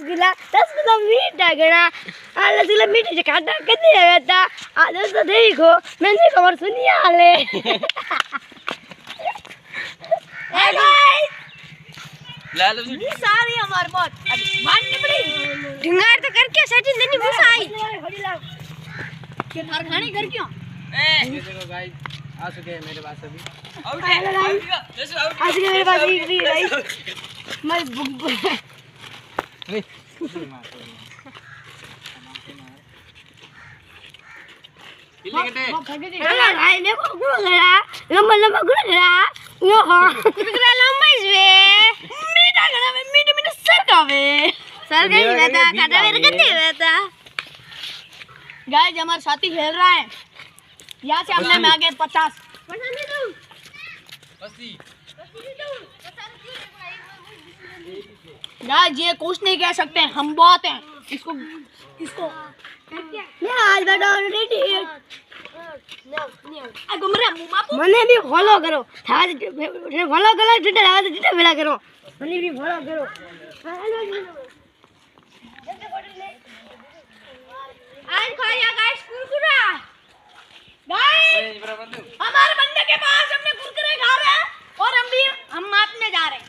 रसगुल्ला मीठा गणा रसगुल्ला मीठे खाटा कदे रहता आदर तो देखो मैंने खबर सुनी आले ए गाइस ला लो ये सारी हमार मौत माननी पड़ी ढिंगार तो करके सेटिंग देनी भूसा आई के मार खाने घर क्यों ए देखो गाइस आ चुके हैं मेरे पास अभी आउट आ चुके मेरे पास भी गाइस मैं भाई देखो गुड़ गया लंबा लंबा गुड़ गया यो हां गुड़ लंबा इसवे मीठा गड़ा में मीठे मीठे सर गई रहता काटा मेरे गंदे रहता गाइस हमारा साथी खेल रहा है यहां से हमने में आगे 50 गाइस ये कुछ नहीं कह सकते हम बहुत हैं इसको मैं आज बैठा रेडी मने भी फॉलो करो फॉलो करो ट्विटर बेला करो मने भी फॉलो करो आज खाया गाइस कुरकुरा गाइस हमारे बंदे के पास हमने कुरकुरे खा रहे हैं और हम मापने जा रहे हैं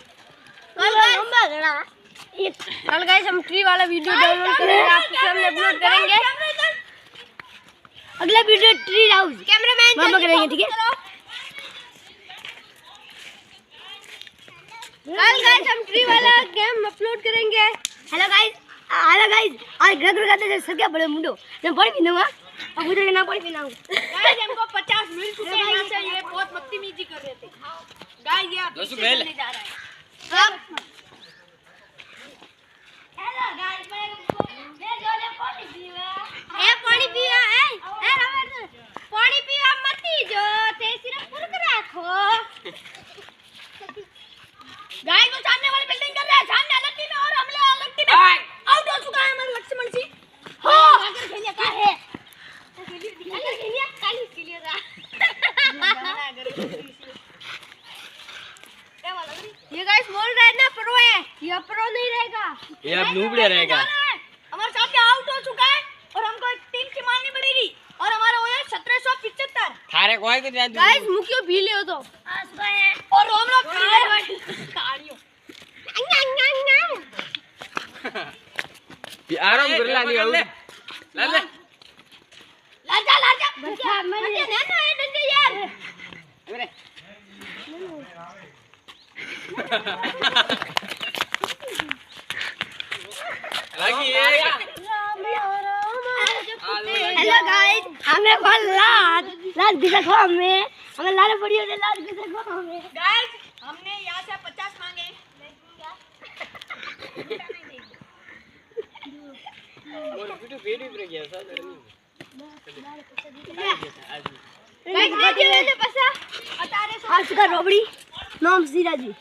कल गाइस हम ट्री वाला वीडियो डाउनलोड करेंगे आपके सामने अपलोड करेंगे अगला वीडियो ट्री हाउस कैमरामैन हम करेंगे ठीक है कल गाइस हम ट्री वाला गेम अपलोड करेंगे हेलो गाइस आज घर खाते हैं सर क्या बड़े मुंडो मैं पढ़ भी दूंगा अब मुझे ना पढ़ भी ना गाइस हमको 50 मिल चुके हैं यहां से ये बहुत बदतमीजी कर रहे थे गाइस ये आप खेलने जा रहा है अब हेलो गाइस मैं जोले पानी पीवा ए रमेश पानी पीवा मती जो ते सिर्फ कुरकुरा खो गाइस वो सामने वाली बिल्डिंग कर रहा है सामने अलग टीम है और हमले अलग टीम है आउट हो चुका है हमारा लक्ष्मण सिंह हो अगर खेलिया का है खेलिया काली खेलिया था ये गाइस बोल रहा है ना प्रो है ये प्रो नहीं रहेगा ये अब नूबड़े रहेगा हमारे साथ आउट हो चुका है और हमको एक टीम की मारनी पड़ेगी और हमारा हो है 1775 थारे कोई को जान गाइस मुक्यो भी ले हो तो और हम लोग काड़ियो आराम कर ला लियो ला ले लाजा बच्चा मैंने ना ये डंडे यार अरे लगी हेलो गाइस हमें को लात दिखा खो हमें लाने पड़ी है लात दिखा खो हमें गाइस हमने यहां से 50 मांगे और वीडियो पे गया था गाइस दे दे पैसा अतारे आज का रोबड़ी नाम सीरा जी